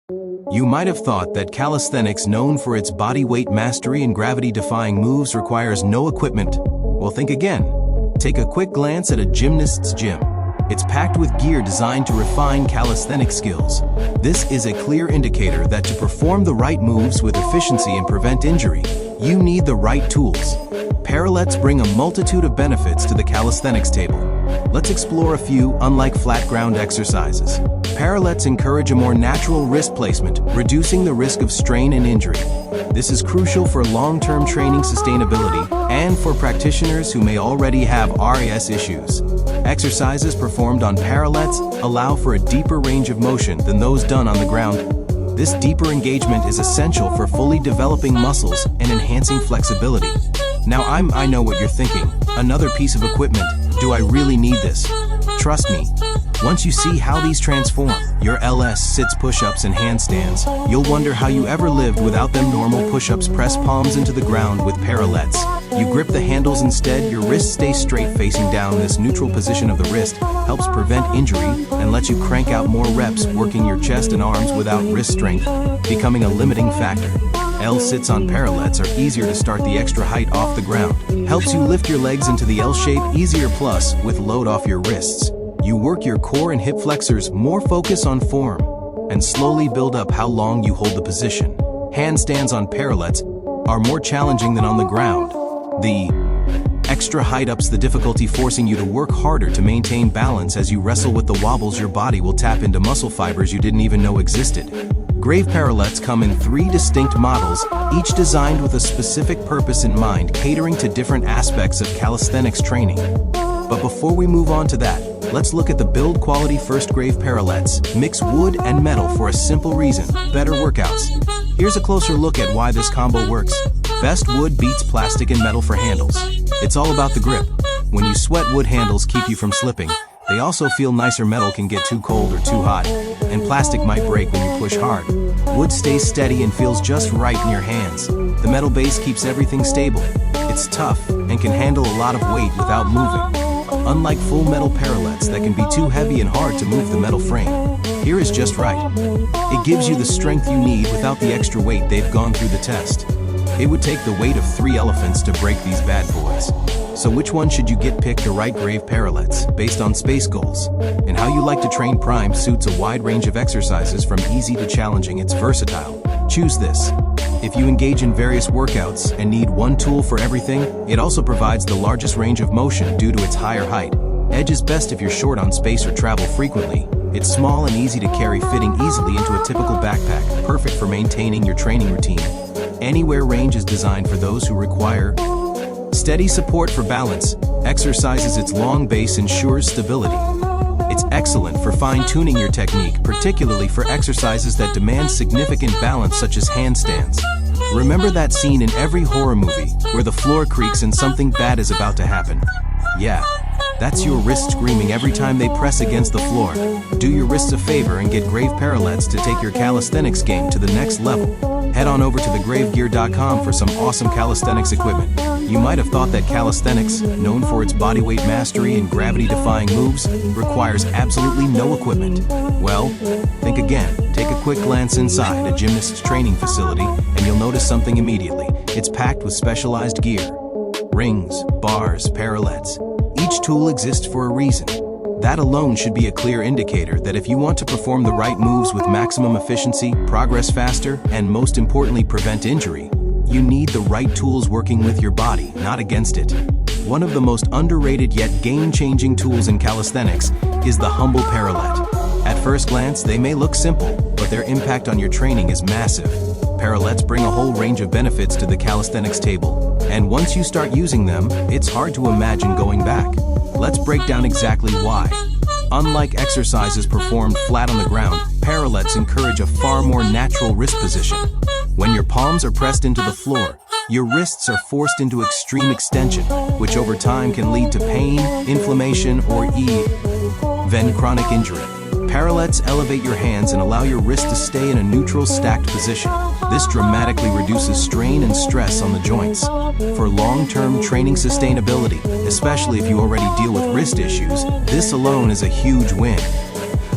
You might have thought that calisthenics, known for its body weight mastery and gravity-defying moves, requires no equipment. Well, think again. Take a quick glance at a gymnast's gym. It's packed with gear designed to refine calisthenic skills. This is a clear indicator that to perform the right moves with efficiency and prevent injury, you need the right tools. Parallettes bring a multitude of benefits to the calisthenics table. Let's explore a few. Unlike flat ground exercises, Parallettes encourage a more natural wrist placement, reducing the risk of strain and injury. This is crucial for long-term training sustainability and for practitioners who may already have RAS issues. Exercises performed on Parallettes allow for a deeper range of motion than those done on the ground. This deeper engagement is essential for fully developing muscles and enhancing flexibility. Now I know what you're thinking. Another piece of equipment. Do I really need this? Trust me, once you see how these transform your LS sits, push-ups, and handstands, you'll wonder how you ever lived without them. Normal push-ups press palms into the ground. With Parallettes, you grip the handles instead. Your wrists stay straight facing down. This neutral position of the wrist helps prevent injury and lets you crank out more reps, working your chest and arms without wrist strength becoming a limiting factor. L-sits on Parallettes are easier to start. The extra height off the ground helps you lift your legs into the L shape easier, plus with load off your wrists. You work your core and hip flexors. More focus on form and slowly build up how long you hold the position. Handstands on Parallettes are more challenging than on the ground. The extra height ups the difficulty, forcing you to work harder to maintain balance as you wrestle with the wobbles. Your body will tap into muscle fibers you didn't even know existed. Grav Parallettes come in 3 distinct models, each designed with a specific purpose in mind, catering to different aspects of calisthenics training. But before we move on to that, let's look at the build quality first. Grav Parallettes mix wood and metal for a simple reason: better workouts. Here's a closer look at why this combo works. Best wood beats plastic and metal for handles. It's all about the grip. When you sweat, wood handles keep you from slipping. They also feel nicer. Metal can get too cold or too hot, and plastic might break when you push hard. Wood stays steady and feels just right in your hands. The metal base keeps everything stable. It's tough and can handle a lot of weight without moving. Unlike full metal Parallettes that can be too heavy and hard to move, the metal frame here is just right. It gives you the strength you need without the extra weight. They've gone through the test. It would take the weight of 3 elephants to break these bad boys. So which one should you get? Pick the right Grav Parallettes based on space goals and how you like to train. Prime suits a wide range of exercises from easy to challenging. It's versatile. Choose this. If you engage in various workouts and need one tool for everything, it also provides the largest range of motion due to its higher height. Edge is best if you're short on space or travel frequently. It's small and easy to carry, fitting easily into a typical backpack, perfect for maintaining your training routine. Anywhere range is designed for those who require steady support for balance. Exercises. Its long base ensures stability. It's excellent for fine-tuning your technique, particularly for exercises that demand significant balance, such as handstands. Remember that scene in every horror movie where the floor creaks and something bad is about to happen? Yeah, that's your wrist screaming every time they press against the floor. Do your wrists a favor and get Grav Parallettes to take your calisthenics game to the next level. Head on over to thegravgear.com for some awesome calisthenics equipment. You might have thought that calisthenics, known for its bodyweight mastery and gravity-defying moves, requires absolutely no equipment. Well, think again. Take a quick glance inside a gymnast's training facility and you'll notice something immediately. It's packed with specialized gear. Rings, bars, Parallettes. Each tool exists for a reason. That alone should be a clear indicator that if you want to perform the right moves with maximum efficiency, progress faster, and most importantly prevent injury, you need the right tools working with your body, not against it. One of the most underrated yet game-changing tools in calisthenics is the humble Parallette. At first glance, they may look simple, but their impact on your training is massive. Parallettes bring a whole range of benefits to the calisthenics table, and once you start using them, it's hard to imagine going back. Let's break down exactly why. Unlike exercises performed flat on the ground, Parallettes encourage a far more natural wrist position. When your palms are pressed into the floor, your wrists are forced into extreme extension, which over time can lead to pain, inflammation, or even chronic injury. Parallettes elevate your hands and allow your wrist to stay in a neutral, stacked position. This dramatically reduces strain and stress on the joints. For long-term training sustainability, especially if you already deal with wrist issues, this alone is a huge win.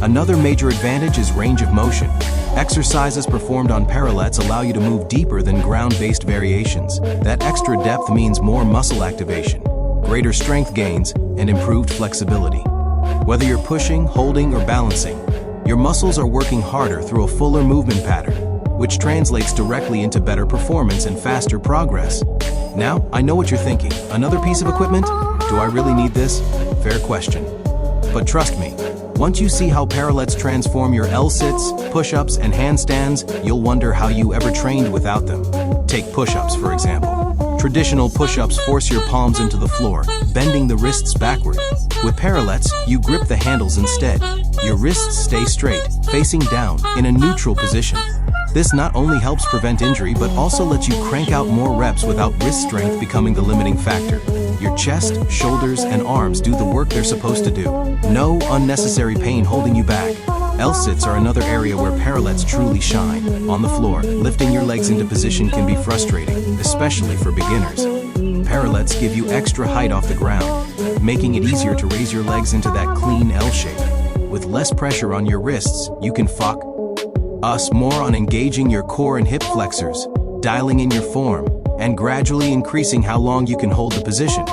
Another major advantage is range of motion. Exercises performed on parallettes allow you to move deeper than ground-based variations. That extra depth means more muscle activation, greater strength gains, and improved flexibility. Whether you're pushing, holding, or balancing, your muscles are working harder through a fuller movement pattern, which translates directly into better performance and faster progress. Now, I know what you're thinking. Another piece of equipment? Do I really need this? Fair question. But trust me, once you see how parallettes transform your L-sits, push-ups, and handstands, you'll wonder how you ever trained without them. Take push-ups, for example. Traditional push-ups force your palms into the floor, bending the wrists backward. With parallettes, you grip the handles instead. Your wrists stay straight, facing down, in a neutral position. This not only helps prevent injury, but also lets you crank out more reps without wrist strength becoming the limiting factor. Your chest, shoulders, and arms do the work they're supposed to do. No unnecessary pain holding you back. L-sits are another area where parallettes truly shine. On the floor, lifting your legs into position can be frustrating, especially for beginners. Parallettes give you extra height off the ground, making it easier to raise your legs into that clean L shape. With less pressure on your wrists, you can focus more on engaging your core and hip flexors, dialing in your form, and gradually increasing how long you can hold the position.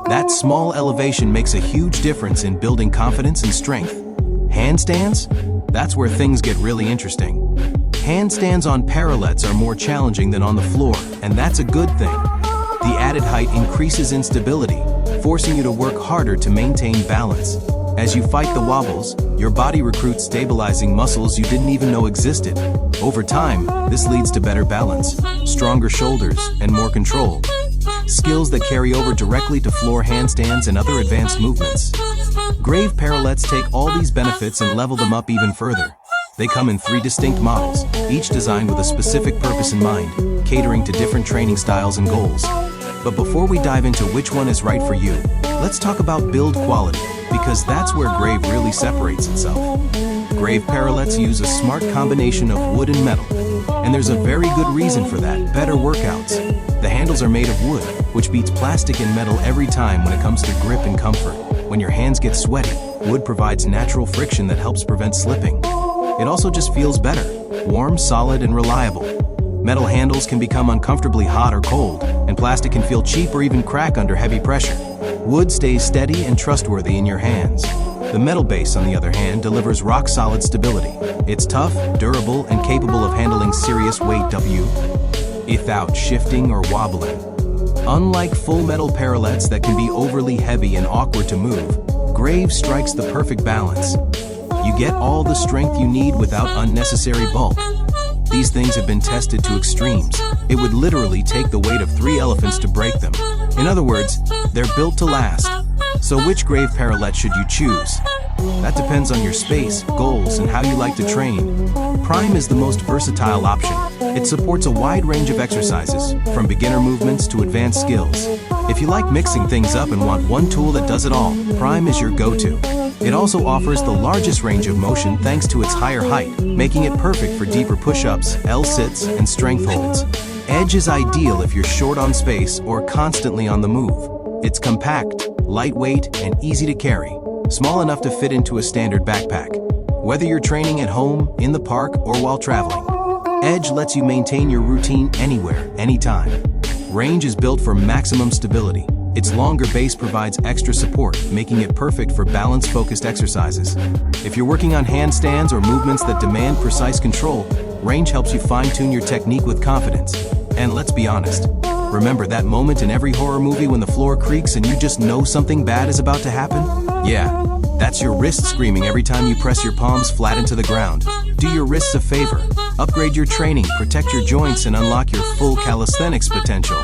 That small elevation makes a huge difference in building confidence and strength. Handstands? That's where things get really interesting. Handstands on parallettes are more challenging than on the floor, and that's a good thing. The added height increases instability, forcing you to work harder to maintain balance. As you fight the wobbles, your body recruits stabilizing muscles you didn't even know existed. Over time, this leads to better balance, stronger shoulders, and more control. Skills that carry over directly to floor handstands and other advanced movements. Grav Parallettes take all these benefits and level them up even further. They come in 3 distinct models, each designed with a specific purpose in mind, catering to different training styles and goals. But before we dive into which one is right for you, let's talk about build quality, because that's where Grav really separates itself. Grav Parallettes use a smart combination of wood and metal, and there's a very good reason for that: better workouts. The handles are made of wood, which beats plastic and metal every time when it comes to grip and comfort. When your hands get sweaty, wood provides natural friction that helps prevent slipping. It also just feels better, warm, solid, and reliable. Metal handles can become uncomfortably hot or cold, and plastic can feel cheap or even crack under heavy pressure. Wood stays steady and trustworthy in your hands. The metal base, on the other hand, delivers rock-solid stability. It's tough, durable, and capable of handling serious weight without shifting or wobbling. Unlike full metal parallettes that can be overly heavy and awkward to move, Grav strikes the perfect balance. You get all the strength you need without unnecessary bulk. These things have been tested to extremes. It would literally take the weight of 3 elephants to break them. In other words, they're built to last. So which Grav Parallette should you choose? That depends on your space, goals, and how you like to train. Prime is the most versatile option. It supports a wide range of exercises, from beginner movements to advanced skills. If you like mixing things up and want one tool that does it all, Prime is your go-to. It also offers the largest range of motion thanks to its higher height, making it perfect for deeper push-ups, L-sits, and strength holds. Edge is ideal if you're short on space or constantly on the move. It's compact, lightweight, and easy to carry, small enough to fit into a standard backpack. Whether you're training at home, in the park, or while traveling, Edge lets you maintain your routine anywhere, anytime. Range is built for maximum stability. Its longer base provides extra support, making it perfect for balance-focused exercises. If you're working on handstands or movements that demand precise control, Range helps you fine-tune your technique with confidence. And let's be honest, remember that moment in every horror movie when the floor creaks and you just know something bad is about to happen? Yeah, that's your wrist screaming every time you press your palms flat into the ground. Do your wrists a favor. Upgrade your training, protect your joints, and unlock your full calisthenics potential.